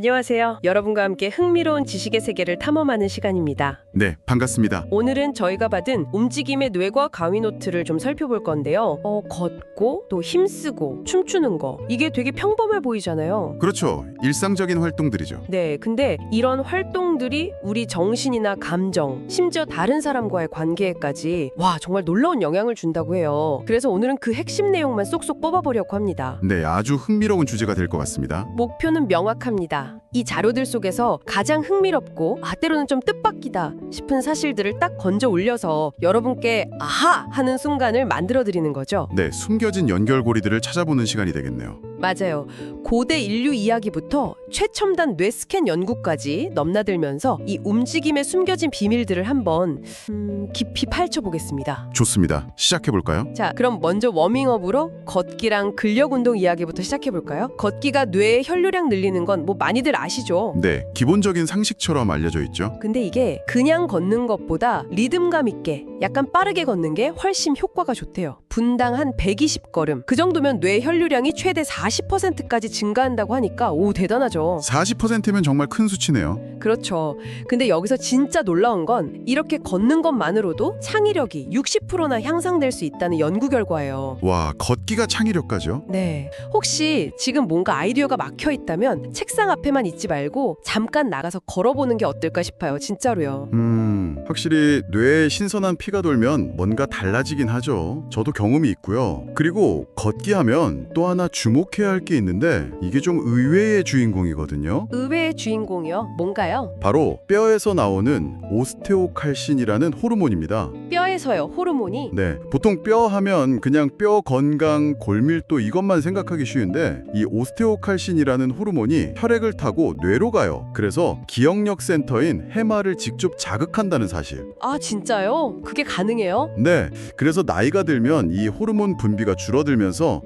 안녕하세요. 여러분과 함께 흥미로운 지식의 세계를 탐험하는 시간입니다. 네, 반갑습니다. 오늘은 저희가 받은 움직임의 뇌과 가위 노트를 좀 살펴볼 건데요. 걷고 또 힘쓰고 춤추는 거 이게 되게 평범해 보이잖아요. 그렇죠. 일상적인 활동들이죠. 네, 근데 이런 활동들이 우리 정신이나 감정, 심지어 다른 사람과의 관계에까지 정말 놀라운 영향을 준다고 해요. 그래서 오늘은 그 핵심 내용만 쏙쏙 뽑아보려고 합니다. 네, 아주 흥미로운 주제가 될 것 같습니다. 목표는 명확합니다. 이 자료들 속에서 가장 흥미롭고 때로는 좀 뜻밖이다 싶은 사실들을 딱 건져 올려서 여러분께 아하! 하는 순간을 만들어드리는 거죠. 네, 숨겨진 연결고리들을 찾아보는 시간이 되겠네요. 맞아요. 고대 인류 이야기부터 최첨단 뇌 스캔 연구까지 넘나들면서 이 움직임에 숨겨진 비밀들을 한번 깊이 파헤쳐보겠습니다. 좋습니다. 시작해볼까요? 자, 그럼 먼저 워밍업으로 걷기랑 근력 운동 이야기부터 시작해볼까요? 걷기가 뇌의 혈류량 늘리는 건 많이들 아시죠? 네, 기본적인 상식처럼 알려져 있죠. 근데 이게 그냥 걷는 것보다 리듬감 있게 약간 빠르게 걷는 게 훨씬 효과가 좋대요. 분당 한 120걸음. 그 정도면 뇌 혈류량이 최대 40%까지 증가한다고 하니까 대단하죠. 40%면 정말 큰 수치네요. 그렇죠. 근데 여기서 진짜 놀라운 건 이렇게 걷는 것만으로도 창의력이 60%나 향상될 수 있다는 연구 결과예요. 와, 걷기가 창의력까지요? 네. 혹시 지금 뭔가 아이디어가 막혀 있다면 책상 앞에만 있지 말고 잠깐 나가서 걸어보는 게 어떨까 싶어요. 진짜로요. 확실히 뇌에 신선한 피가 돌면 뭔가 달라지긴 하죠. 저도 경험이 있고요. 그리고 걷기 하면 또 하나 주목해야 할 게 있는데 이게 좀 의외의 주인공이거든요. 의외의 주인공이요? 뭔가요? 바로 뼈에서 나오는 오스테오칼신이라는 호르몬입니다. 뼈에서요, 호르몬이? 네, 보통 뼈 하면 그냥 뼈 건강, 골밀도 이것만 생각하기 쉬운데 이 오스테오칼신이라는 호르몬이 혈액을 타고 뇌로 가요. 그래서 기억력 센터인 해마를 직접 자극한다는 사실. 아, 진짜요? 그게 가능해요? 네, 그래서 나이가 들면 이 호르몬 분비가 줄어들면서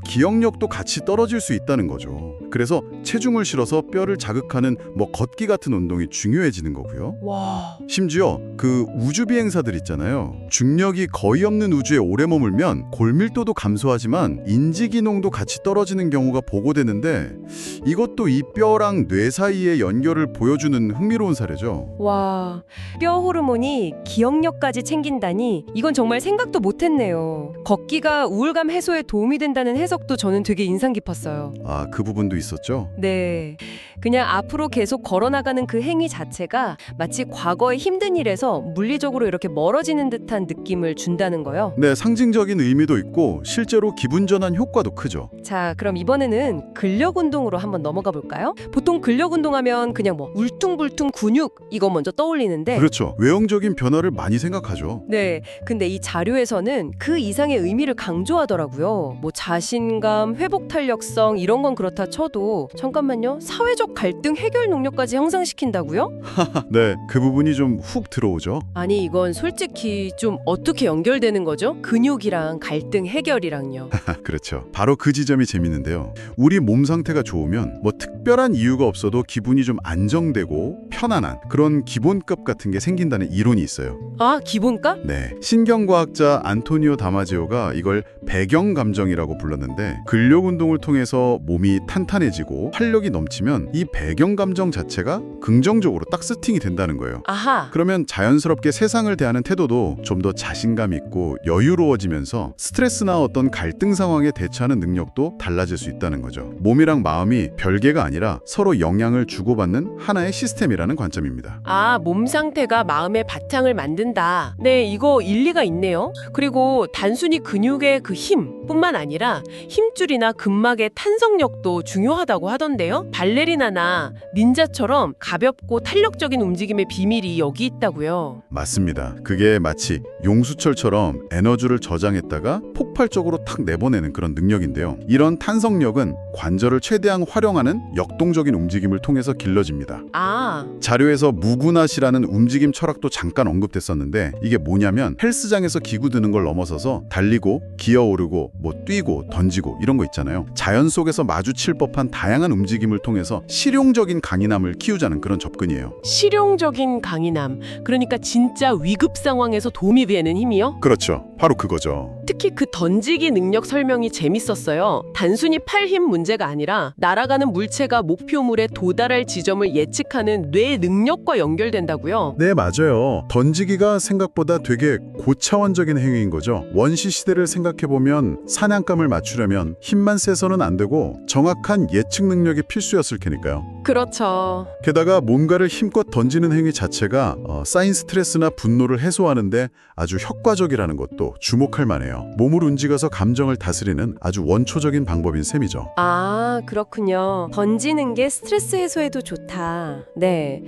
기억력도 같이 떨어질 수 있다는 거죠. 그래서 체중을 실어서 뼈를 자극하는 걷기 같은 운동이 중요해지는 거고요. 와. 심지어 그 우주 비행사들 있잖아요. 중력이 거의 없는 우주에 오래 머물면 골밀도도 감소하지만 인지 기능도 같이 떨어지는 경우가 보고되는데 이것도 이 뼈랑 뇌 사이의 연결을 보여주는 흥미로운 사례죠. 와, 뼈 호르몬이 기억력까지 챙긴다니 이건 정말 생각도 못했네요. 걷기가 우울감 해소에 도움이 된다는 해석도 저는 되게 인상 깊었어요. 아, 그 부분도 있었죠? 네, 그냥 앞으로 계속 걸어나가는 그 행위 자체가 마치 과거의 힘든 일에서 물리적으로 이렇게 멀어지는 듯한 느낌을 준다는 거요. 네, 상징적인 의미도 있고 실제로 기분 전환 효과도 크죠. 자, 그럼 이번에는 근력 운동으로 한번 넘어가 볼까요? 보통 근력 운동하면 그냥 울퉁불퉁 근육 이거 먼저 떠올리는데 그렇죠. 외형적인 변화를 많이 생각하죠. 네, 근데 이 자료에서는 그 이상의 의미를 강조하더라고요. 자신감, 회복 탄력성 이런 건 그렇다 쳐도 잠깐만요. 사회적 갈등 해결 능력까지 향상시킨다고요? 네, 그 부분이 좀 훅 들어오죠. 아니 이건 솔직히 좀 어떻게 연결되는 거죠? 근육이랑 갈등 해결이랑요. 그렇죠. 바로 그 지점이 재밌는데요. 우리 몸 상태가 좋으면 특별한 이유가 없어도 기분이 좀 안정되고 편안한 그런 기본값 같은 게 생긴다는 이론이 있어요. 아, 기본값? 네, 신경과학자 안토니오 다마지오가 이걸 배경감정이라고 불렀는데 근력 운동을 통해서 몸이 탄탄해지고 활력이 넘치면 이 배경감정 자체가 긍정적으로 딱 세팅이 된다는 거예요. 아하. 그러면 자연스럽게 세상을 대하는 태도도 좀 더 자신감 있고 여유로워지면서 스트레스나 어떤 갈등 상황에 대처하는 능력도 달라질 수 있다는 거죠. 몸이랑 마음이 별개가 아니라 서로 영향을 주고받는 하나의 시스템이라는 관점입니다. 아, 몸 상태가 마음의 바탕을 만든다. 네, 이거 일리가 있네요. 그리고 단순히 근육의 그 힘뿐만 아니라 힘줄이나 근막의 탄성력도 중요하다고 하던데요. 발레리나나 닌자처럼 가볍고 탄력적인 움직임의 비밀이 여기 있다고요. 맞습니다. 그게 마치 용수철처럼 에너지를 저장했다가 폭발적으로 탁 내보내는 그런 능력인데요. 이런 탄성력은 관절을 최대한 활용하는 역동적인 움직임을 통해서 길러집니다. 아, 자료에서 무구낫이라는 움직임 철학도 잠깐 언급됐었는데 이게 뭐냐면 헬스장에서 기구 드는 걸 넘어서서 달리고 기어오르고 뛰고 던지고 이런 거 있잖아요. 자연 속에서 마주칠 법한 다양한 움직임을 통해서 실용적인 강인함을 키우자는 그런 접근이에요. 실용적인 강인함. 그러니까 진짜 위급 상황에서 도움이 되는 힘이요? 그렇죠. 바로 그거죠. 특히 그 던지기 능력 설명이 재밌었어요. 단순히 팔 힘 문제가 아니라 날아가는 물체가 목표물에 도달할 지점을 예측하는 뇌 능력과 연결된다고요. 네, 맞아요. 던지기가 생각보다 되게 고차원적인 행위인 거죠. 원시 시대를 생각해보면 사냥감을 맞추려면 힘만 세서는 안 되고 정확한 예측 능력이 필수였을 테니까요. 그렇죠. 게다가 뭔가를 힘껏 던지는 행위 자체가 쌓인 스트레스나 분노를 해소하는데 아주 효과적이라는 것도 주목할 만해요. 몸을 움직여서 감정을 다스리는 아주 원초적인 방법인 셈이죠. 아, 그렇군요. 던지는 게 스트레스 해소에도 좋다. 네.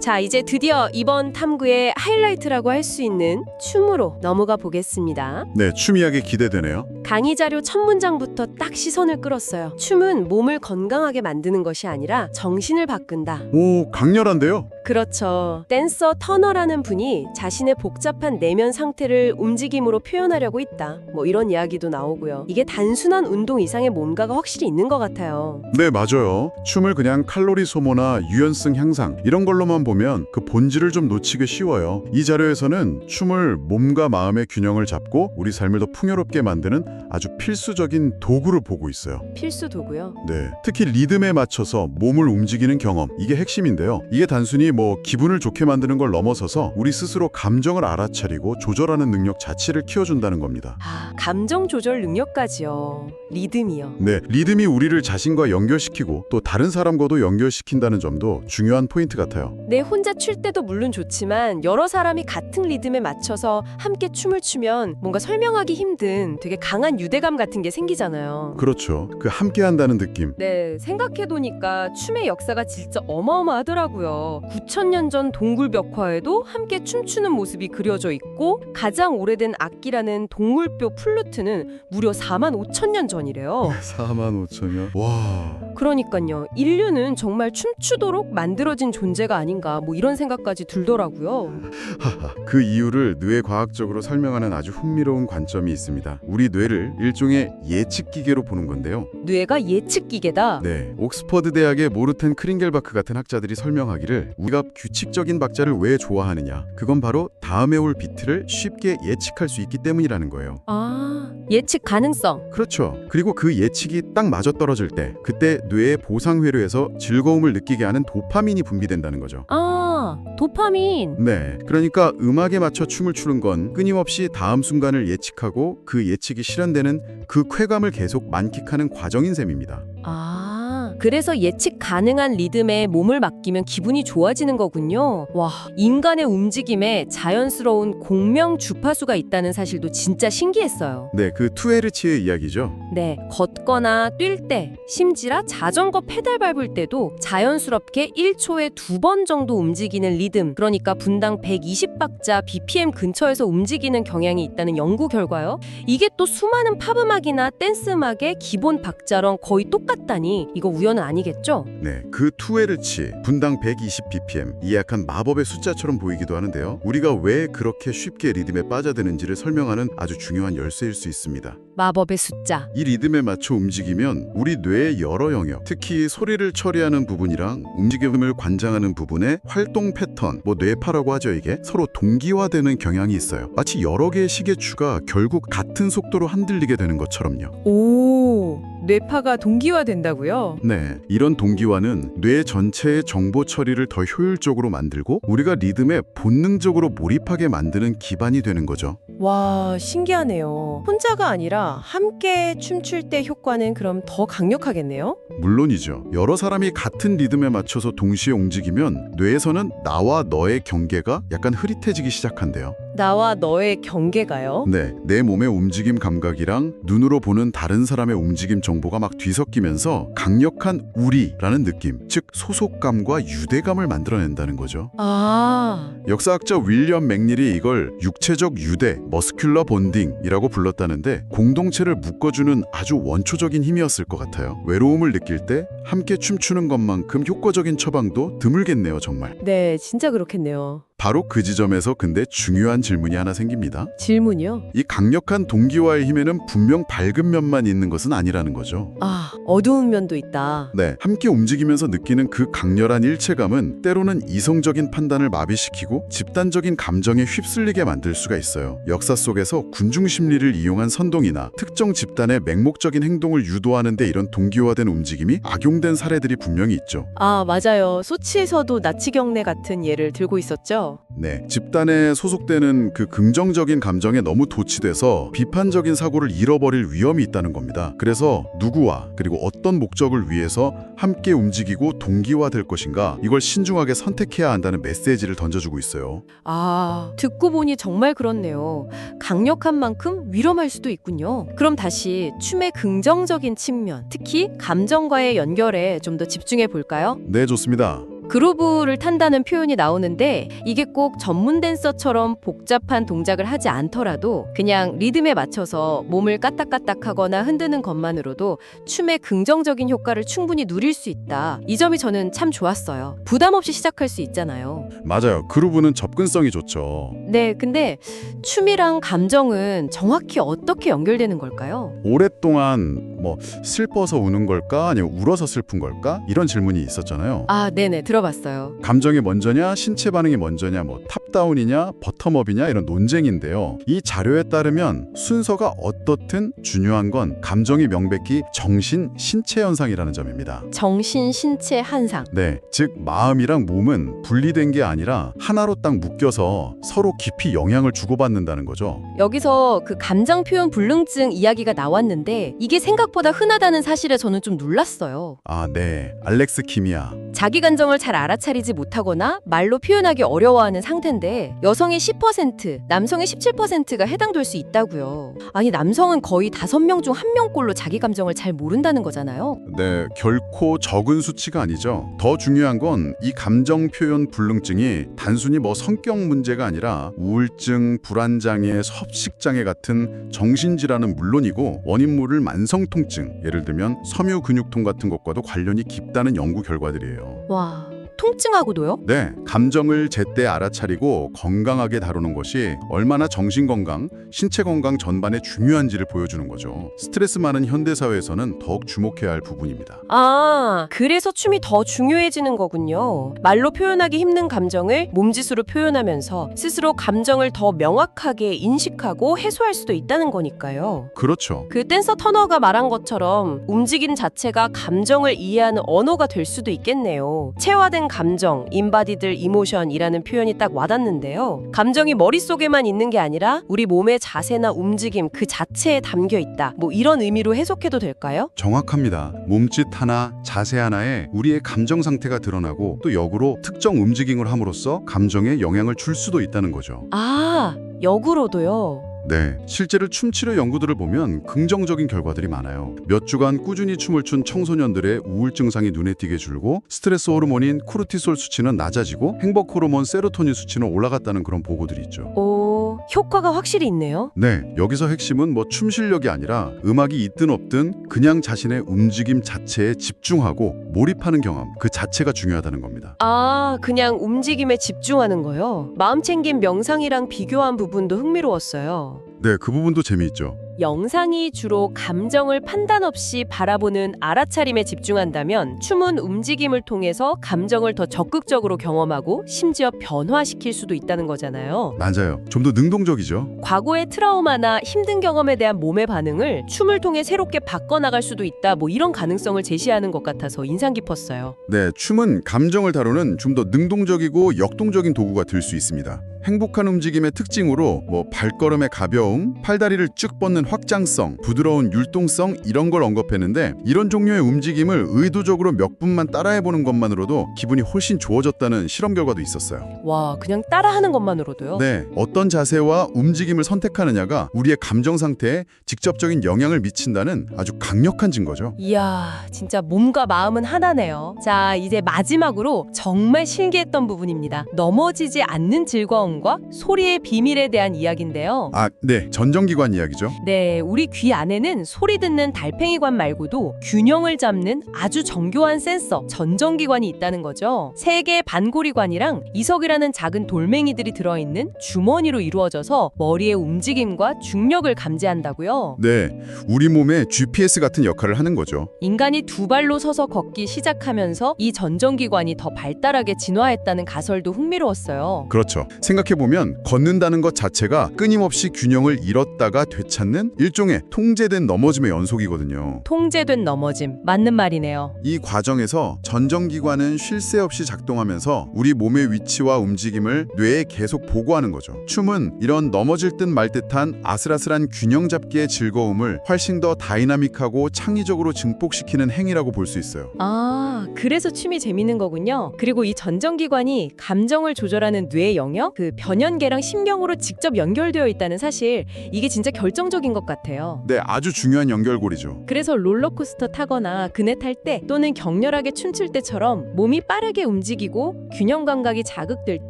자, 이제 드디어 이번 탐구의 하이라이트라고 할 수 있는 춤으로 넘어가 보겠습니다. 네, 춤 이야기 기대되네요. 강의 자료 첫 문장부터 딱 시선을 끌었어요. 춤은 몸을 건강하게 만드는 것이 아니라 정신을 바꾼다. 오, 강렬한데요? 그렇죠. 댄서 터너라는 분이 자신의 복잡한 내면 상태를 움직임으로 표현하려고 있다. 뭐 이런 이야기도 나오고요. 이게 단순한 운동 이상의 뭔가가 확실히 있는 것 같아요. 네, 맞아요. 춤을 그냥 칼로리 소모나 유연성 향상 이런 걸로만 보면 그 본질을 좀 놓치기 쉬워요. 이 자료에서는 춤을 몸과 마음의 균형을 잡고 우리 삶을 더 풍요롭게 만드는 아주 필수적인 도구를 보고 있어요. 필수 도구요. 네, 특히 리듬에 맞춰서 몸을 움직이는 경험, 이게 핵심인데요. 이게 단순히 뭐 기분을 좋게 만드는 걸 넘어서서 우리 스스로 감정을 알아차리고 조절하는 능력 자체를 키워준다는 겁니다. 아, 감정 조절 능력까지요. 리듬이요. 네, 리듬이 우리를 자신과 연결시키고 또 다른 사람과도 연결시킨다는 점도 중요한 포인트 같아요. 내 혼자 출 때도 물론 좋지만 여러 사람이 같은 리듬에 맞춰서 함께 춤을 추면 뭔가 설명하기 힘든 되게 강한 유대감 같은 게 생기잖아요. 그렇죠. 그 함께한다는 느낌. 네, 생각해보니까 춤의 역사가 진짜 어마어마하더라고요. 9,000년 전 동굴벽화에도 함께 춤추는 모습이 그려져 있고 가장 오래된 악기라는 동물뼈 플루트는 무려 45,000년 전이래요. 45,000년. 와. 그러니까요. 인류는 정말 춤추도록 만들어진 존재가 아닌가 뭐 이런 생각까지 들더라고요. 하하. 그 이유를 뇌과학적으로 설명하는 아주 흥미로운 관점이 있습니다. 우리 뇌를 일종의 예측 기계로 보는 건데요. 뇌가 예측 기계다. 네, 옥스퍼드 대학의 모르텐 크링겔바크 같은 학자들이 설명하기를 우리가 규칙적인 박자를 왜 좋아하느냐, 그건 바로 다음에 올 비트를 쉽게 예측할 수 있기 때문이라는 거예요. 아, 예측 가능성. 그렇죠. 그리고 그 예측이 딱 맞아떨어질 때 그때 뇌의 보상 회로에서 즐거움을 느끼게 하는 도파민이 분비된다는 거죠. 아, 도파민. 네, 그러니까 음악에 맞춰 춤을 추는 건 끊임없이 다음 순간을 예측하고 그 예측이 실현되는 그 쾌감을 계속 만끽하는 과정인 셈입니다. 아, 그래서 예측 가능한 리듬에 몸을 맡기면 기분이 좋아지는 거군요. 와, 인간의 움직임에 자연스러운 공명 주파수가 있다는 사실도 진짜 신기했어요. 네, 그 투헤르츠의 이야기죠. 네, 걷거나 뛸 때, 심지어 자전거 페달 밟을 때도 자연스럽게 1초에 2번 정도 움직이는 리듬, 그러니까 분당 120박자 BPM 근처에서 움직이는 경향이 있다는 연구 결과요. 이게 또 수많은 팝음악이나 댄스음악의 기본 박자랑 거의 똑같다니 이거 우연은 아니겠죠? 네, 그 투헤르츠, 분당 120 BPM, 이 약간 마법의 숫자처럼 보이기도 하는데요. 우리가 왜 그렇게 쉽게 리듬에 빠져드는지를 설명하는 아주 중요한 열쇠일 수 있습니다. 마법의 숫자. 이 리듬에 맞춰 움직이면 우리 뇌의 여러 영역, 특히 소리를 처리하는 부분이랑 움직임을 관장하는 부분의 활동 패턴, 뭐 뇌파라고 하죠, 이게 서로 동기화되는 경향이 있어요. 마치 여러 개의 시계추가 결국 같은 속도로 흔들리게 되는 것처럼요. 오, 뇌파가 동기화된다고요? 네, 이런 동기화는 뇌 전체의 정보 처리를 더 효율적으로 만들고 우리가 리듬에 본능적으로 몰입하게 만드는 기반이 되는 거죠. 와, 신기하네요. 혼자가 아니라 함께 춤출 때 효과는 그럼 더 강력하겠네요? 물론이죠. 여러 사람이 같은 리듬에 맞춰서 동시에 움직이면 뇌에서는 나와 너의 경계가 약간 흐릿해지기 시작한대요. 나와 너의 경계가요? 네, 내 몸의 움직임 감각이랑 눈으로 보는 다른 사람의 움직임 정보가 막 뒤섞이면서 강력한 우리라는 느낌, 즉 소속감과 유대감을 만들어낸다는 거죠. 아, 역사학자 윌리엄 맥닐이 이걸 육체적 유대, 머스큘러 본딩이라고 불렀다는데 공동체를 묶어주는 아주 원초적인 힘이었을 것 같아요. 외로움을 느낄 때 함께 춤추는 것만큼 효과적인 처방도 드물겠네요, 정말. 네, 진짜 그렇겠네요. 바로 그 지점에서 근데 중요한 질문이 하나 생깁니다. 질문이요? 이 강력한 동기와의 힘에는 분명 밝은 면만 있는 것은 아니라는 거죠. 아, 어두운 면도 있다. 네, 함께 움직이면서 느끼는 그 강렬한 일체감은 때로는 이성적인 판단을 마비시키고 집단적인 감정에 휩쓸리게 만들 수가 있어요. 역사 속에서 군중 심리를 이용한 선동이나 특정 집단의 맹목적인 행동을 유도하는 데 이런 동기화된 움직임이 악용된 사례들이 분명히 있죠. 아, 맞아요. 소치에서도 나치 경례 같은 예를 들고 있었죠. 네, 집단에 소속되는 그 긍정적인 감정에 너무 도취돼서 비판적인 사고를 잃어버릴 위험이 있다는 겁니다. 그래서 누구와 그리고 어떤 목적을 위해서 함께 움직이고 동기화될 것인가 이걸 신중하게 선택해야 한다는 메시지를 던져주고 있어요. 아, 듣고 보니 정말 그렇네요. 강력한 만큼 위험할 수도 있군요. 그럼 다시 춤의 긍정적인 측면, 특히 감정과의 연결에 좀 더 집중해 볼까요? 네, 좋습니다. 그루브를 탄다는 표현이 나오는데 이게 꼭 전문 댄서처럼 복잡한 동작을 하지 않더라도 그냥 리듬에 맞춰서 몸을 까딱까딱하거나 흔드는 것만으로도 춤의 긍정적인 효과를 충분히 누릴 수 있다. 이 점이 저는 참 좋았어요. 부담 없이 시작할 수 있잖아요. 맞아요. 그루브는 접근성이 좋죠. 네, 근데 춤이랑 감정은 정확히 어떻게 연결되는 걸까요? 오랫동안 슬퍼서 우는 걸까 아니면 울어서 슬픈 걸까 이런 질문이 있었잖아요. 아, 네네, 들어봤어요. 감정이 먼저냐 신체 반응이 먼저냐 탑다운이냐 버텀업이냐 이런 논쟁인데요. 이 자료에 따르면 순서가 어떻든 중요한 건 감정이 명백히 정신 신체 현상이라는 점입니다. 정신, 신체, 한상. 네, 즉 마음이랑 몸은 분리된 게 아니라 하나로 딱 묶여서 서로 깊이 영향을 주고받는다는 거죠. 여기서 그 감정 표현 불능증 이야기가 나왔는데 이게 생각보다 흔하다는 사실에 저는 좀 놀랐어요. 아, 네. 알렉스 키미야. 자기 감정을 잘 알아차리지 못하거나 말로 표현하기 어려워하는 상태인데 여성의 10%, 남성의 17%가 해당될 수 있다고요. 아니, 남성은 거의 5명 중 1명꼴로 자기 감정을 잘 모른다는 거잖아요. 네, 결코 적은 수치가 아니죠. 더 중요한 건 이 감정 표현 불능증이 단순히 성격 문제가 아니라 우울증, 불안장애, 섭식장애 같은 정신질환은 물론이고 원인모를 만성통증, 예를 들면 섬유근육통 같은 것과도 관련이 깊다는 연구 결과들이에요. 와, 통증하고도요? 네, 감정을 제때 알아차리고 건강하게 다루는 것이 얼마나 정신건강, 신체건강 전반에 중요한지를 보여주는 거죠. 스트레스 많은 현대사회에서는 더욱 주목해야 할 부분입니다. 아, 그래서 춤이 더 중요해지는 거군요. 말로 표현하기 힘든 감정을 몸짓으로 표현하면서 스스로 감정을 더 명확하게 인식하고 해소할 수도 있다는 거니까요. 그렇죠. 그 댄서 터너가 말한 것처럼 움직임 자체가 감정을 이해하는 언어가 될 수도 있겠네요. 체화된 감정, 인바디들 이모션이라는 표현이 딱 와닿는데요. 감정이 머릿속에만 있는 게 아니라 우리 몸의 자세나 움직임 그 자체에 담겨 있다. 이런 의미로 해석해도 될까요? 정확합니다. 몸짓 하나, 자세 하나에 우리의 감정 상태가 드러나고 또 역으로 특정 움직임을 함으로써 감정에 영향을 줄 수도 있다는 거죠. 아, 역으로도요. 네, 실제로 춤치료 연구들을 보면 긍정적인 결과들이 많아요. 몇 주간 꾸준히 춤을 춘 청소년들의 우울 증상이 눈에 띄게 줄고 스트레스 호르몬인 코르티솔 수치는 낮아지고 행복 호르몬 세로토닌 수치는 올라갔다는 그런 보고들이 있죠. 오, 효과가 확실히 있네요. 네, 여기서 핵심은 춤 실력이 아니라 음악이 있든 없든 그냥 자신의 움직임 자체에 집중하고 몰입하는 경험 그 자체가 중요하다는 겁니다. 아, 그냥 움직임에 집중하는 거요? 마음 챙김 명상이랑 비교한 부분도 흥미로웠어요. 네, 그 부분도 재미있죠. 영상이 주로 감정을 판단 없이 바라보는 알아차림에 집중한다면 춤은 움직임을 통해서 감정을 더 적극적으로 경험하고 심지어 변화시킬 수도 있다는 거잖아요. 맞아요. 좀 더 능동적이죠. 과거의 트라우마나 힘든 경험에 대한 몸의 반응을 춤을 통해 새롭게 바꿔나갈 수도 있다. 이런 가능성을 제시하는 것 같아서 인상 깊었어요. 네, 춤은 감정을 다루는 좀 더 능동적이고 역동적인 도구가 될 수 있습니다. 행복한 움직임의 특징으로 발걸음의 가벼움, 팔다리를 쭉 뻗는 확장성, 부드러운 율동성 이런 걸 언급했는데 이런 종류의 움직임을 의도적으로 몇 분만 따라해보는 것만으로도 기분이 훨씬 좋아졌다는 실험 결과도 있었어요. 와, 그냥 따라하는 것만으로도요? 네, 어떤 자세와 움직임을 선택하느냐가 우리의 감정 상태에 직접적인 영향을 미친다는 아주 강력한 증거죠. 이야, 진짜 몸과 마음은 하나네요. 자, 이제 마지막으로 정말 신기했던 부분입니다. 넘어지지 않는 즐거움과 소리의 비밀에 대한 이야기인데요. 아, 네, 전정기관 이야기죠. 네, 네, 우리 귀 안에는 소리 듣는 달팽이관 말고도 균형을 잡는 아주 정교한 센서, 전정기관이 있다는 거죠. 3개의 반고리관이랑 이석이라는 작은 돌멩이들이 들어있는 주머니로 이루어져서 머리의 움직임과 중력을 감지한다고요. 네, 우리 몸의 GPS 같은 역할을 하는 거죠. 인간이 2발로 서서 걷기 시작하면서 이 전정기관이 더 발달하게 진화했다는 가설도 흥미로웠어요. 그렇죠. 생각해보면 걷는다는 것 자체가 끊임없이 균형을 잃었다가 되찾는 일종의 통제된 넘어짐의 연속이거든요. 통제된 넘어짐, 맞는 말이네요. 이 과정에서 전정기관은 쉴 새 없이 작동하면서 우리 몸의 위치와 움직임을 뇌에 계속 보고하는 거죠. 춤은 이런 넘어질 듯 말 듯한 아슬아슬한 균형 잡기의 즐거움을 훨씬 더 다이나믹하고 창의적으로 증폭시키는 행위라고 볼 수 있어요. 아, 그래서 춤이 재밌는 거군요. 그리고 이 전정기관이 감정을 조절하는 뇌 영역, 그 변연계랑 신경으로 직접 연결되어 있다는 사실, 이게 진짜 결정적인 것 같아요. 네, 아주 중요한 연결고리죠. 그래서 롤러코스터 타거나 그네 탈 때 또는 격렬하게 춤출 때처럼 몸이 빠르게 움직이고 균형 감각이 자극될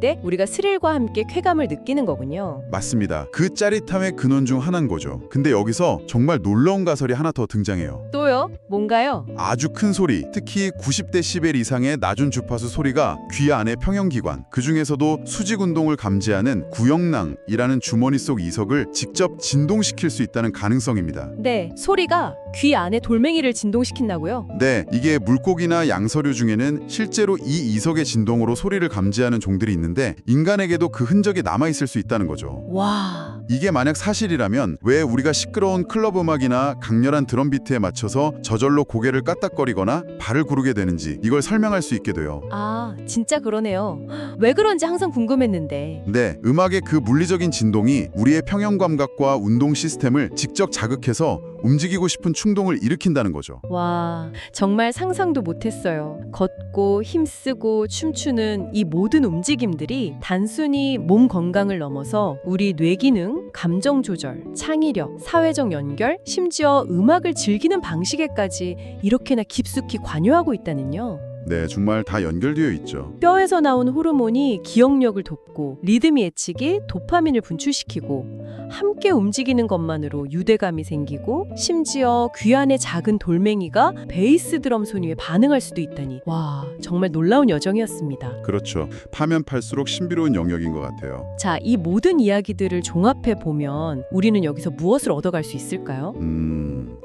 때 우리가 스릴과 함께 쾌감을 느끼는 거군요. 맞습니다. 그 짜릿함의 근원 중 하나인 거죠. 근데 여기서 정말 놀라운 가설이 하나 더 등장해요. 또요? 뭔가요? 아주 큰 소리, 특히 90데시벨 이상의 낮은 주파수 소리가 귀 안의 평형기관, 그 중에서도 수직 운동을 감지하는 구역낭이라는 주머니 속 이석을 직접 진동시킬 수 있다는 가능성입니다. 네, 소리가 귀 안에 돌멩이를 진동시킨다고요? 네, 이게 물고기나 양서류 중에는 실제로 이 이석의 진동으로 소리를 감지하는 종들이 있는데 인간에게도 그 흔적이 남아있을 수 있다는 거죠. 와... 이게 만약 사실이라면 왜 우리가 시끄러운 클럽 음악이나 강렬한 드럼 비트에 맞춰서 저절로 고개를 까딱거리거나 발을 구르게 되는지 이걸 설명할 수 있게 돼요. 아, 진짜 그러네요. 왜 그런지 항상 궁금했는데. 네, 음악의 그 물리적인 진동이 우리의 평형 감각과 운동 시스템을 직접 자극해서 움직이고 싶은 충동을 일으킨다는 거죠. 와, 정말 상상도 못했어요. 걷고 힘쓰고 춤추는 이 모든 움직임들이 단순히 몸 건강을 넘어서 우리 뇌 기능, 감정 조절, 창의력, 사회적 연결, 심지어 음악을 즐기는 방식에까지 이렇게나 깊숙이 관여하고 있다는요. 네, 정말 다 연결되어 있죠. 뼈에서 나온 호르몬이 기억력을 돕고 리듬 예측이 도파민을 분출시키고 함께 움직이는 것만으로 유대감이 생기고 심지어 귀 안의 작은 돌멩이가 베이스 드럼 소리에 반응할 수도 있다니 와 정말 놀라운 여정이었습니다. 그렇죠. 파면 팔수록 신비로운 영역인 것 같아요. 자, 이 모든 이야기들을 종합해 보면 우리는 여기서 무엇을 얻어갈 수 있을까요?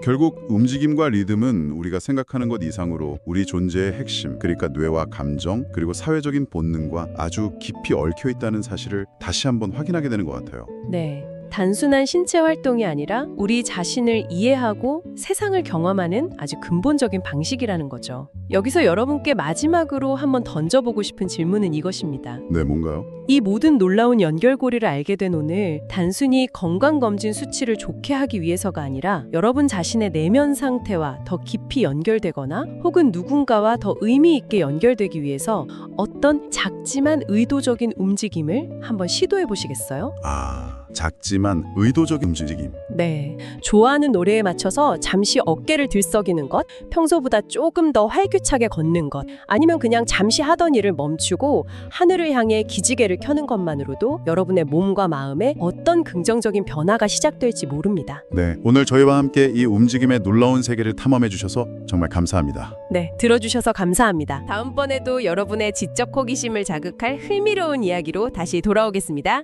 결국 움직임과 리듬은 우리가 생각하는 것 이상으로 우리 존재의 핵심, 그러니까 뇌와 감정, 그리고 사회적인 본능과 아주 깊이 얽혀 있다는 사실을 다시 한번 확인하게 되는 것 같아요. 네. 단순한 신체 활동이 아니라 우리 자신을 이해하고 세상을 경험하는 아주 근본적인 방식이라는 거죠. 여기서 여러분께 마지막으로 한번 던져보고 싶은 질문은 이것입니다. 네, 뭔가요? 이 모든 놀라운 연결고리를 알게 된 오늘 단순히 건강검진 수치를 좋게 하기 위해서가 아니라 여러분 자신의 내면 상태와 더 깊이 연결되거나 혹은 누군가와 더 의미 있게 연결되기 위해서 어떤 작지만 의도적인 움직임을 한번 시도해 보시겠어요? 작지만 의도적인 움직임. 네, 좋아하는 노래에 맞춰서 잠시 어깨를 들썩이는 것, 평소보다 조금 더 활기차게 걷는 것, 아니면 그냥 잠시 하던 일을 멈추고 하늘을 향해 기지개를 켜는 것만으로도 여러분의 몸과 마음에 어떤 긍정적인 변화가 시작될지 모릅니다. 네, 오늘 저희와 함께 이 움직임의 놀라운 세계를 탐험해 주셔서 정말 감사합니다. 네, 들어주셔서 감사합니다. 다음번에도 여러분의 지적 호기심을 자극할 흥미로운 이야기로 다시 돌아오겠습니다.